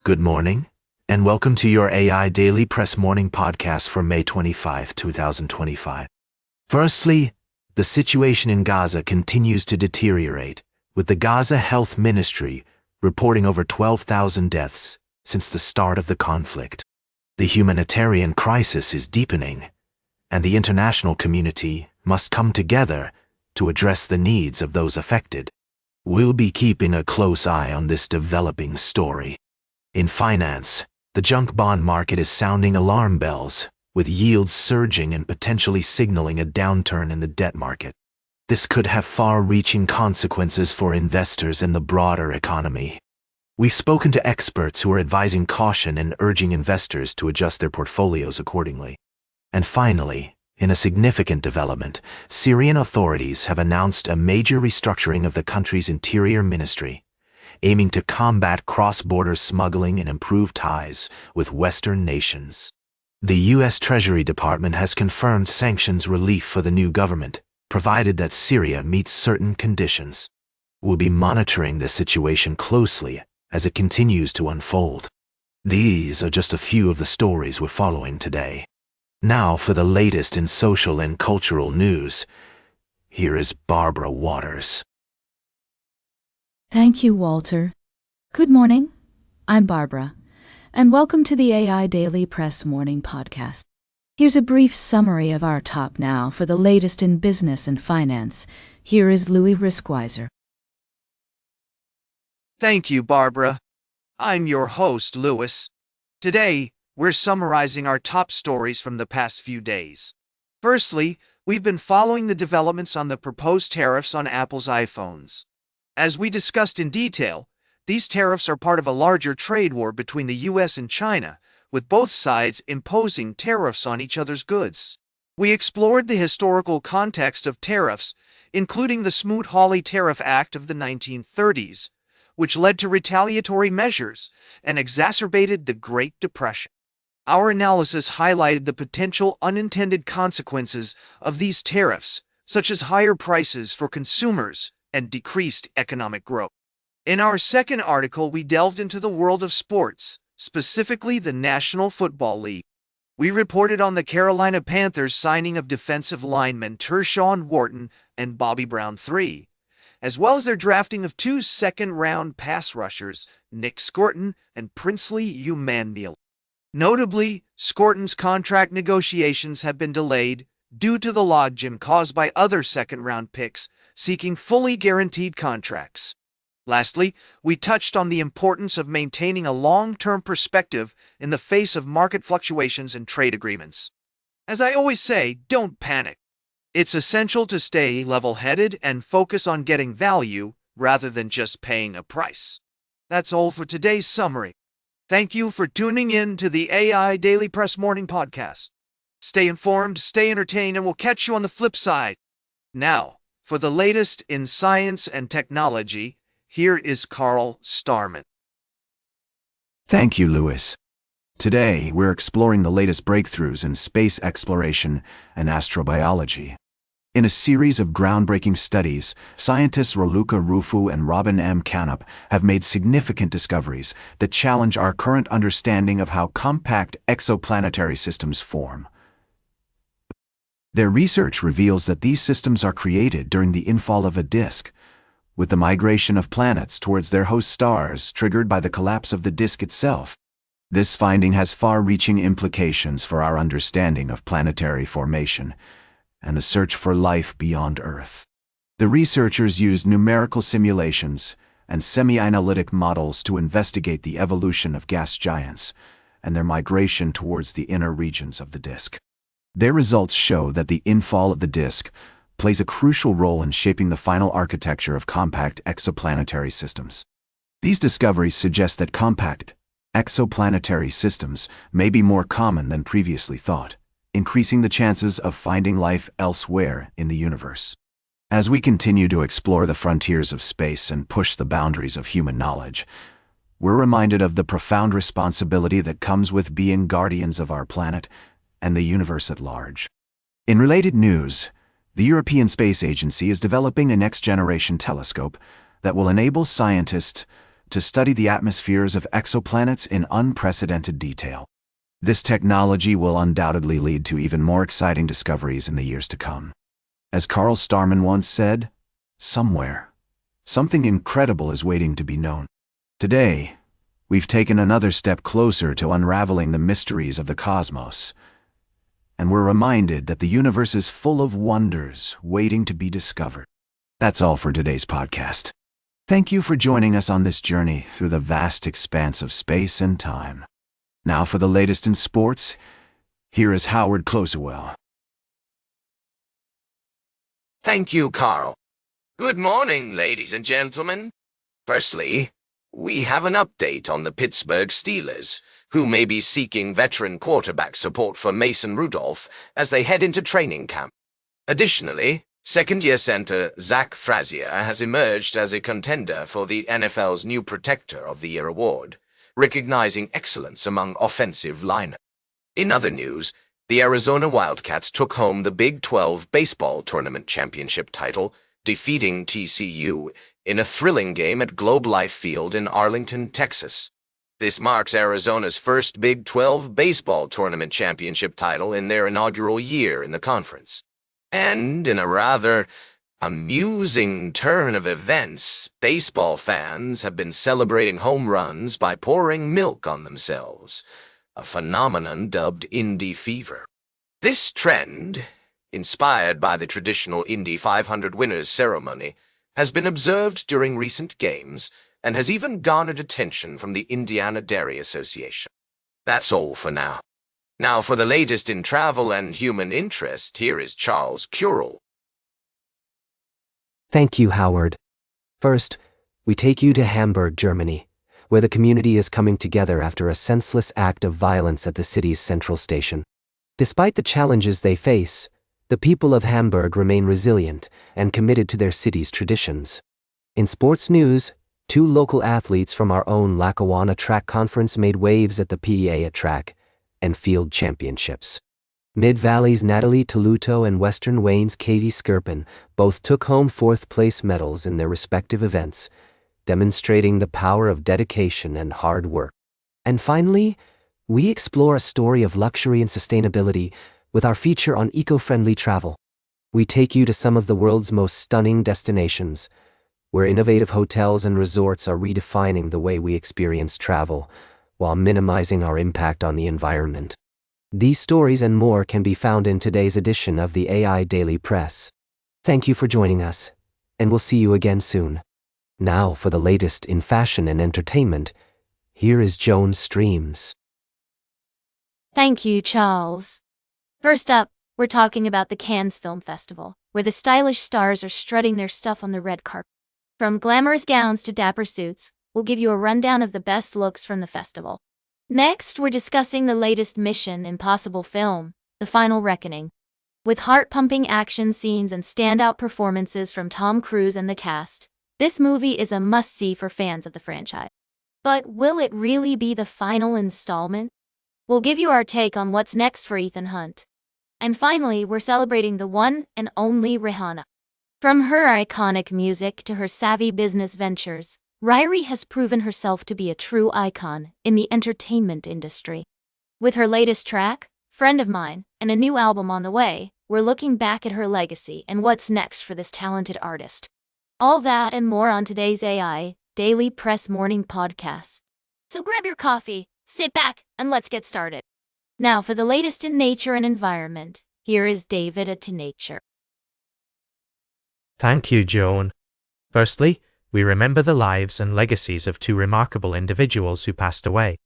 Good morning, and welcome to your AI Daily Press Morning Podcast for May 25, 2025. Firstly, the situation in Gaza continues to deteriorate, with the Gaza Health Ministry reporting over 12,000 deaths since the start of the conflict. The humanitarian crisis is deepening, and the international community must come together to address the needs of those affected. We'll be keeping a close eye on this developing story. In finance, the junk bond market is sounding alarm bells, with yields surging and potentially signaling a downturn in the debt market. This could have far-reaching consequences for investors and the broader economy. We've spoken to experts who are advising caution and urging investors to adjust their portfolios accordingly. And finally, in a significant development, Syrian authorities have announced a major restructuring of the country's interior ministry, aiming to combat cross-border smuggling and improve ties with Western nations. The U.S. Treasury Department has confirmed sanctions relief for the new government, provided that Syria meets certain conditions. We'll be monitoring the situation closely as it continues to unfold. These are just a few of the stories we're following today. Now for the latest in social and cultural news, here is Barbara Waters. Thank you, Walter. Good morning. I'm Barbara, and welcome to the AI Daily Press Morning Podcast. Here's a brief summary of our top now for the latest in business and finance. Here is Louis Riskweiser. Thank you, Barbara. I'm your host, Louis. Today, we're summarizing our top stories from the past few days. Firstly, we've been following the developments on the proposed tariffs on Apple's iPhones. As we discussed in detail, these tariffs are part of a larger trade war between the US and China, with both sides imposing tariffs on each other's goods. We explored the historical context of tariffs, including the Smoot-Hawley Tariff Act of the 1930s, which led to retaliatory measures and exacerbated the Great Depression. Our analysis highlighted the potential unintended consequences of these tariffs, such as higher prices for consumers and decreased economic growth. In our second article, we delved into the world of sports, specifically the National Football League. We reported on the Carolina Panthers' signing of defensive linemen Tershawn Wharton and Bobby Brown III, as well as their drafting of two second-round pass rushers, Nick Scorton and Princely Umanmiele. Notably, Scorton's contract negotiations have been delayed due to the logjam caused by other second-round picks seeking fully guaranteed contracts. Lastly, we touched on the importance of maintaining a long-term perspective in the face of market fluctuations and trade agreements. As I always say, don't panic. It's essential to stay level-headed and focus on getting value rather than just paying a price. That's all for today's summary. Thank you for tuning in to the AI Daily Press Morning Podcast. Stay informed, stay entertained, and we'll catch you on the flip side. Now, for the latest in science and technology, here is Carl Starman. Thank you, Louis. Today, we're exploring the latest breakthroughs in space exploration and astrobiology. In a series of groundbreaking studies, scientists Raluca Rufu and Robin M. Canup have made significant discoveries that challenge our current understanding of how compact exoplanetary systems form. Their research reveals that these systems are created during the infall of a disk, with the migration of planets towards their host stars triggered by the collapse of the disk itself. This finding has far-reaching implications for our understanding of planetary formation and the search for life beyond Earth. The researchers used numerical simulations and semi-analytic models to investigate the evolution of gas giants and their migration towards the inner regions of the disk. Their results show that the infall of the disk plays a crucial role in shaping the final architecture of compact exoplanetary systems. These discoveries suggest that compact exoplanetary systems may be more common than previously thought, increasing the chances of finding life elsewhere in the universe. As we continue to explore the frontiers of space and push the boundaries of human knowledge, we're reminded of the profound responsibility that comes with being guardians of our planet and the universe at large. In related news, the European Space Agency is developing a next-generation telescope that will enable scientists to study the atmospheres of exoplanets in unprecedented detail. This technology will undoubtedly lead to even more exciting discoveries in the years to come. As Carl Starman once said, somewhere, something incredible is waiting to be known. Today, we've taken another step closer to unraveling the mysteries of the cosmos, and we're reminded that the universe is full of wonders waiting to be discovered. That's all for today's podcast. Thank you for joining us on this journey through the vast expanse of space and time. Now for the latest in sports, here is Howard Closewell. Thank you, Carl. Good morning, ladies and gentlemen. Firstly, we have an update on the Pittsburgh Steelers, who may be seeking veteran quarterback support for Mason Rudolph as they head into training camp. Additionally, second-year center Zach Frazier has emerged as a contender for the NFL's new Protector of the Year award, recognizing excellence among offensive liners. In other news, the Arizona Wildcats took home the Big 12 baseball tournament championship title, defeating TCU in a thrilling game at Globe Life Field in Arlington, Texas. This marks Arizona's first Big 12 baseball tournament championship title in their inaugural year in the conference. And in a rather amusing turn of events, baseball fans have been celebrating home runs by pouring milk on themselves, a phenomenon dubbed Indy Fever. This trend, inspired by the traditional Indy 500 winners ceremony, has been observed during recent games and has even garnered attention from the Indiana Dairy Association. That's all for now. Now for the latest in travel and human interest, here is Charles Curel. Thank you, Howard. First, we take you to Hamburg, Germany, where the community is coming together after a senseless act of violence at the city's central station. Despite the challenges they face, the people of Hamburg remain resilient and committed to their city's traditions. In sports news, 2 local athletes from our own Lackawanna Track Conference made waves at the PEA Track and Field Championships. Mid-Valley's Natalie Toluto and Western Wayne's Katie Skirpin both took home 4th-place medals in their respective events, demonstrating the power of dedication and hard work. And finally, we explore a story of luxury and sustainability with our feature on eco-friendly travel. We take you to some of the world's most stunning destinations, where innovative hotels and resorts are redefining the way we experience travel, while minimizing our impact on the environment. These stories and more can be found in today's edition of the AI Daily Press. Thank you for joining us, and we'll see you again soon. Now for the latest in fashion and entertainment, here is Joan Streams. Thank you, Charles. First up, we're talking about the Cannes Film Festival, where the stylish stars are strutting their stuff on the red carpet. From glamorous gowns to dapper suits, we'll give you a rundown of the best looks from the festival. Next, we're discussing the latest Mission Impossible film, The Final Reckoning. With heart-pumping action scenes and standout performances from Tom Cruise and the cast, this movie is a must-see for fans of the franchise. But will it really be the final installment? We'll give you our take on what's next for Ethan Hunt. And finally, we're celebrating the one and only Rihanna. From her iconic music to her savvy business ventures, Riri has proven herself to be a true icon in the entertainment industry. With her latest track, Friend of Mine, and a new album on the way, we're looking back at her legacy and what's next for this talented artist. All that and more on today's AI Daily Press Morning Podcast. So grab your coffee, sit back, and let's get started. Now for the latest in nature and environment, here is David at To Nature. Thank you, Joan. Firstly, we remember the lives and legacies of 2 remarkable individuals who passed away.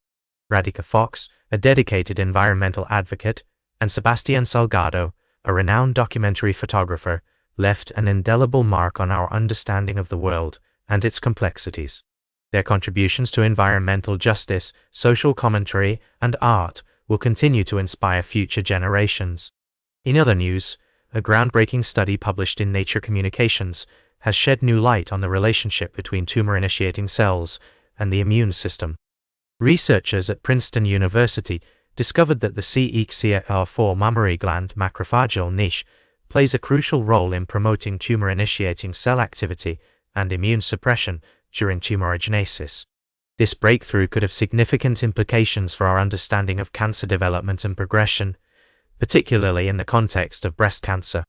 Radhika Fox, a dedicated environmental advocate, and Sebastián Salgado, a renowned documentary photographer, left an indelible mark on our understanding of the world and its complexities. Their contributions to environmental justice, social commentary, and art will continue to inspire future generations. In other news, a groundbreaking study published in Nature Communications has shed new light on the relationship between tumor-initiating cells and the immune system. Researchers at Princeton University discovered that the CXCR4 mammary gland macrophagal niche plays a crucial role in promoting tumor-initiating cell activity and immune suppression during tumorigenesis. This breakthrough could have significant implications for our understanding of cancer development and progression, particularly in the context of breast cancer.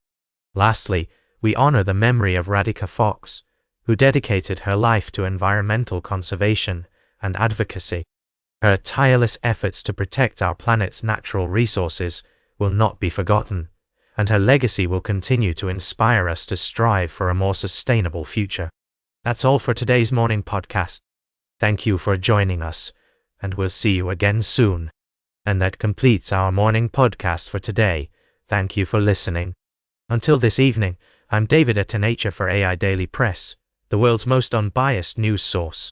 Lastly, we honor the memory of Radhika Fox, who dedicated her life to environmental conservation and advocacy. Her tireless efforts to protect our planet's natural resources will not be forgotten, and her legacy will continue to inspire us to strive for a more sustainable future. That's all for today's morning podcast. Thank you for joining us, and we'll see you again soon. And that completes our morning podcast for today. Thank you for listening. Until this evening, I'm David at Tenacia for AI Daily Press, the world's most unbiased news source.